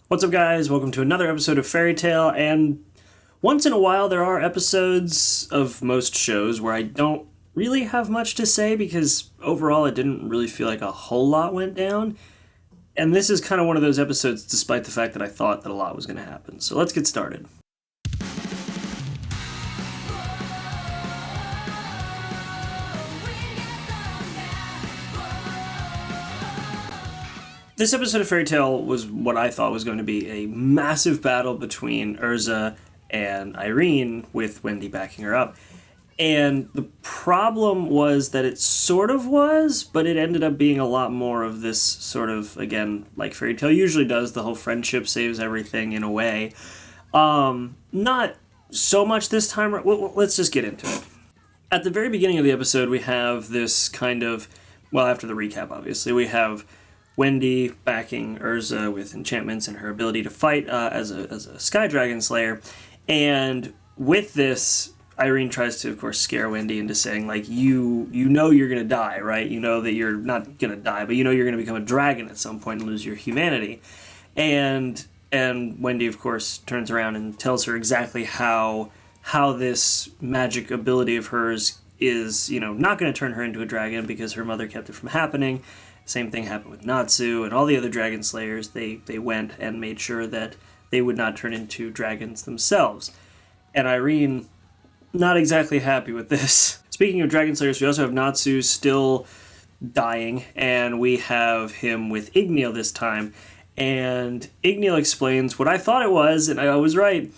What's up, guys? Welcome to another episode of Fairy Tale, and once in a while there are episodes of most shows where I don't really have much to say because overall it didn't really feel like a whole lot went down, and this is kind of one of those episodes despite the fact that I thought that a lot was going to happen. So let's get started. This episode of Fairy Tale was what I thought was going to be a massive battle between Erza and Irene, with Wendy backing her up. And the problem was that it sort of was, but it ended up being a lot more of this sort of, again, like Fairy Tale usually does, the whole friendship saves everything in a way. Not so much this time. Well, let's just get into it. At the very beginning of the episode, we have this kind of, well, after the recap, obviously, we have Wendy backing Erza with enchantments and her ability to fight as a Sky Dragon Slayer. And with this, Irene tries to, of course, scare Wendy into saying, like, you know you're going to die, right? You know that you're not going to die, but you know you're going to become a dragon at some point and lose your humanity. And Wendy, of course, turns around and tells her exactly how this magic ability of hers is, not going to turn her into a dragon because her mother kept it from happening. Same thing happened with Natsu and all the other dragon slayers. They went and made sure that they would not turn into dragons themselves. And Irene, not exactly happy with this. Speaking of dragon slayers, we also have Natsu still dying, and we have him with Igneel this time. And Igneel explains what I thought it was, and I was right.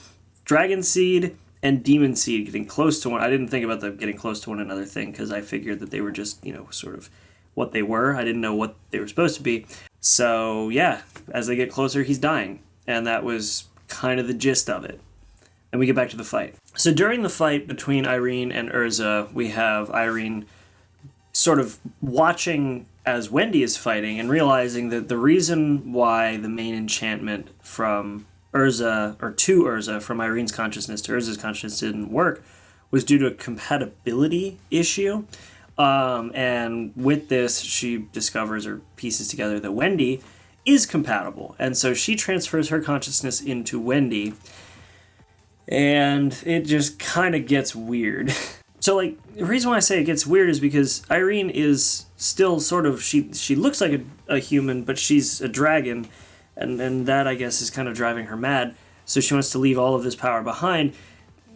Dragon Seed and Demon Seed getting close to one. I didn't think about them getting close to one another thing, because I figured that they were just, sort of what they were. I didn't know what they were supposed to be. So yeah, as they get closer, he's dying. And that was kind of the gist of it. And we get back to the fight. So during the fight between Irene and Erza, we have Irene sort of watching as Wendy is fighting and realizing that the reason why the main enchantment from Erza, or to Erza, from Irene's consciousness to Erza's consciousness didn't work was due to a compatibility issue. And with this, she discovers or pieces together that Wendy is compatible. And so she transfers her consciousness into Wendy. And it just kind of gets weird. So, the reason why I say it gets weird is because Irene is still sort of, she looks like a human, but she's a dragon. And that, I guess, is kind of driving her mad. So she wants to leave all of this power behind.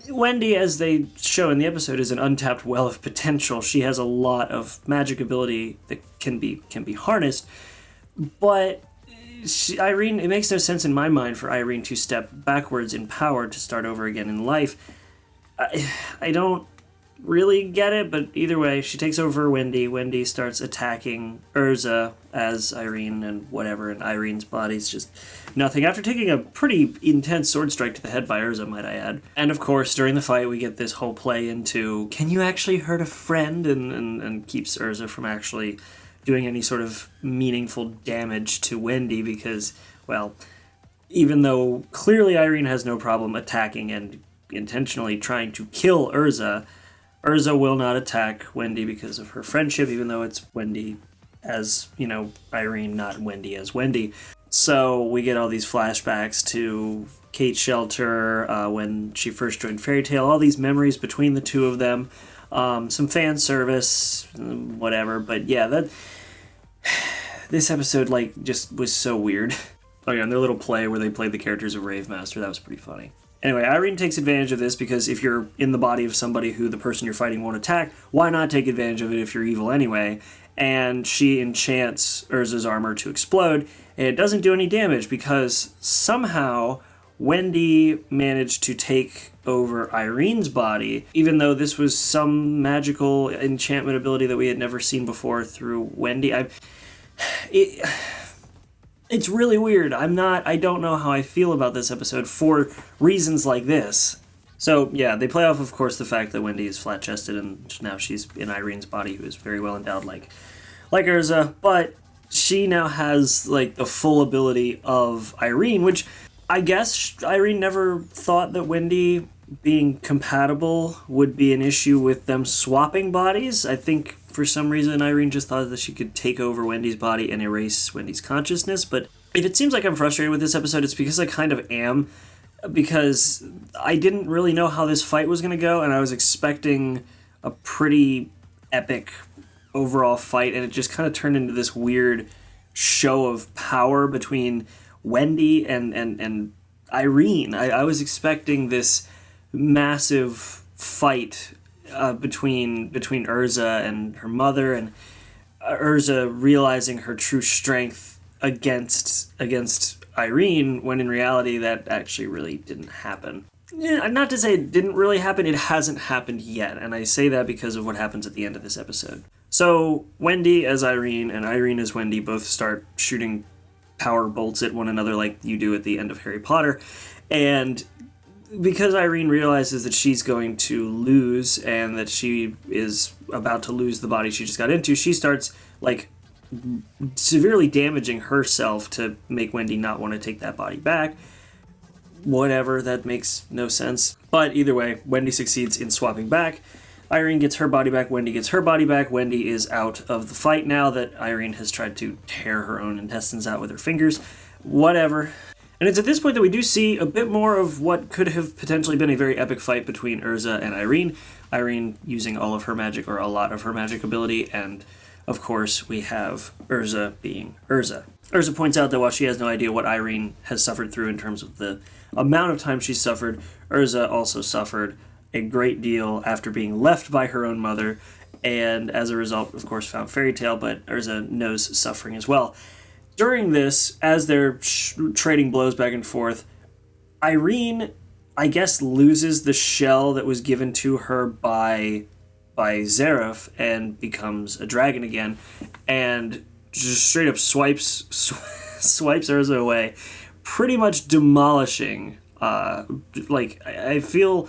Wendy, as they show in the episode, is an untapped well of potential. She has a lot of magic ability that can be harnessed, but Irene, it makes no sense in my mind for Irene to step backwards in power to start over again in life. I don't really get it, but either way, she takes over Wendy. Wendy starts attacking Erza as Irene and whatever, and Irene's body's just nothing. After taking a pretty intense sword strike to the head by Erza, might I add. And of course, during the fight, we get this whole play into, can you actually hurt a friend? And keeps Erza from actually doing any sort of meaningful damage to Wendy because, well, even though clearly Irene has no problem attacking and intentionally trying to kill Erza will not attack Wendy because of her friendship, even though it's Wendy as, Irene, not Wendy as Wendy. So we get all these flashbacks to Kate's shelter, when she first joined Fairy Tale, all these memories between the two of them, some fan service, whatever. But yeah, this episode, just was so weird. Oh yeah, and their little play where they played the characters of Rave Master, that was pretty funny. Anyway, Irene takes advantage of this because if you're in the body of somebody who the person you're fighting won't attack, why not take advantage of it if you're evil anyway? And she enchants Erza's armor to explode, and it doesn't do any damage because somehow Wendy managed to take over Irene's body, even though this was some magical enchantment ability that we had never seen before through Wendy. It's really weird. I don't know how I feel about this episode for reasons like this. So, yeah, they play off, of course, the fact that Wendy is flat-chested and now she's in Irene's body, who is very well endowed like Erza, but she now has, the full ability of Irene, which I guess Irene never thought that Wendy being compatible would be an issue with them swapping bodies. I think for some reason Irene just thought that she could take over Wendy's body and erase Wendy's consciousness, but if it seems like I'm frustrated with this episode, it's because I kind of am, because I didn't really know how this fight was going to go, and I was expecting a pretty epic overall fight, and it just kind of turned into this weird show of power between Wendy and Irene. I was expecting this massive fight between Erza and her mother, and Erza realizing her true strength against Irene, when in reality that actually really didn't happen. Not to say it didn't really happen, it hasn't happened yet, and I say that because of what happens at the end of this episode. So Wendy as Irene and Irene as Wendy both start shooting power bolts at one another like you do at the end of Harry Potter, and because Irene realizes that she's going to lose and that she is about to lose the body she just got into, she starts like severely damaging herself to make Wendy not want to take that body back. Whatever, that makes no sense. But either way, Wendy succeeds in swapping back. Irene gets her body back, Wendy gets her body back. Wendy is out of the fight now that Irene has tried to tear her own intestines out with her fingers. Whatever. And it's at this point that we do see a bit more of what could have potentially been a very epic fight between Erza and Irene. Irene using all of her magic, or a lot of her magic ability, and of course we have Erza being Erza. Erza points out that while she has no idea what Irene has suffered through in terms of the amount of time she's suffered, Erza also suffered a great deal after being left by her own mother, and as a result, of course, found Fairy Tale, but Erza knows suffering as well. During this, as they're trading blows back and forth, Irene, I guess, loses the shell that was given to her by Zareth and becomes a dragon again, and just straight up swipes Erza away, pretty much demolishing. I feel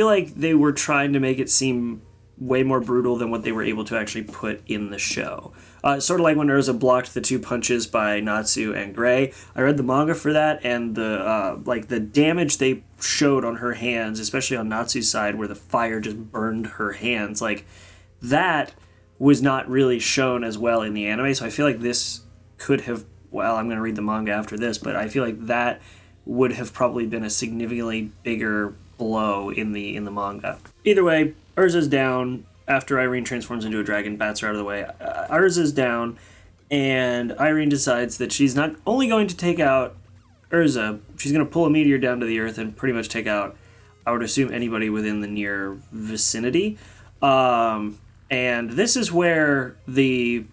like they were trying to make it seem way more brutal than what they were able to actually put in the show. Sort of like when Erza blocked the 2 punches by Natsu and Gray. I read the manga for that, and the damage they showed on her hands, especially on Natsu's side, where the fire just burned her hands, like that was not really shown as well in the anime. So I feel like this could have. Well, I'm going to read the manga after this, but I feel like that would have probably been a significantly bigger blow in the manga. Either way, Erza's down after Irene transforms into a dragon, bats her out of the way. Erza's down, and Irene decides that she's not only going to take out Erza, she's going to pull a meteor down to the earth and pretty much take out, I would assume, anybody within the near vicinity. And this is where this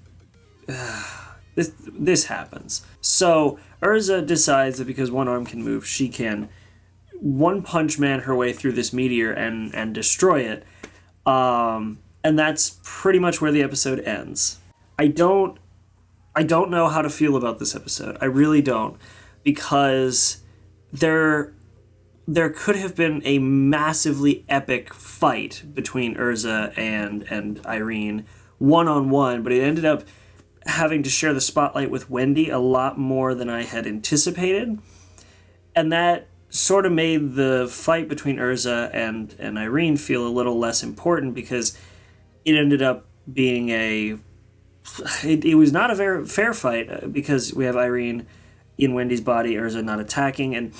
happens. So Erza decides that because one arm can move, she can One Punch Man her way through this meteor and destroy it. And that's pretty much where the episode ends. I don't know how to feel about this episode. I really don't, because there could have been a massively epic fight between Erza and Irene one-on-one, but it ended up having to share the spotlight with Wendy a lot more than I had anticipated. And that sort of made the fight between Erza and Irene feel a little less important, because it ended up being it was not a very fair fight, because we have Irene in Wendy's body, Erza not attacking, and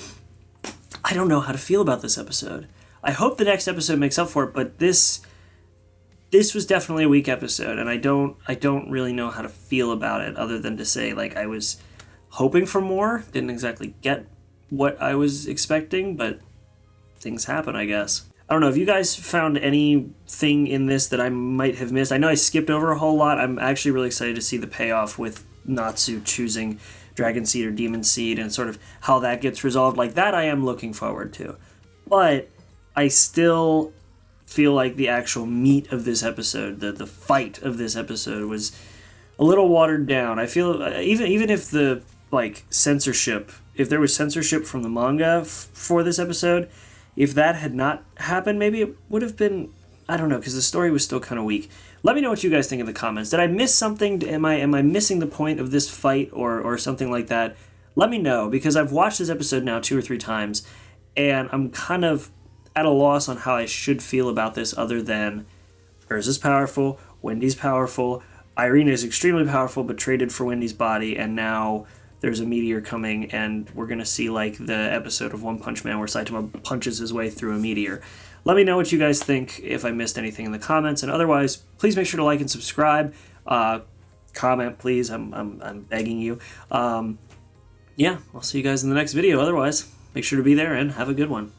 I don't know how to feel about this episode. I hope the next episode makes up for it, but this was definitely a weak episode, and I don't really know how to feel about it, other than to say, like, I was hoping for more, didn't exactly get what I was expecting, but things happen, I guess. I don't know, if you guys found anything in this that I might have missed. I know I skipped over a whole lot. I'm actually really excited to see the payoff with Natsu choosing Dragon Seed or Demon Seed and sort of how that gets resolved. Like, that I am looking forward to. But I still feel like the actual meat of this episode, the fight of this episode, was a little watered down. I feel, even if the, like, censorship, if there was censorship from the manga for this episode, if that had not happened, maybe it would have been, I don't know, because the story was still kind of weak. Let me know what you guys think in the comments. Did I miss something? Am I missing the point of this fight or something like that? Let me know, because I've watched this episode now 2 or 3 times, and I'm kind of at a loss on how I should feel about this, other than Erza's powerful, Wendy's powerful, Irene is extremely powerful but traded for Wendy's body, and now there's a meteor coming, and we're going to see like the episode of One Punch Man where Saitama punches his way through a meteor. Let me know what you guys think, if I missed anything in the comments, and otherwise, please make sure to like and subscribe. Comment, please. I'm begging you. Yeah, I'll see you guys in the next video. Otherwise, make sure to be there and have a good one.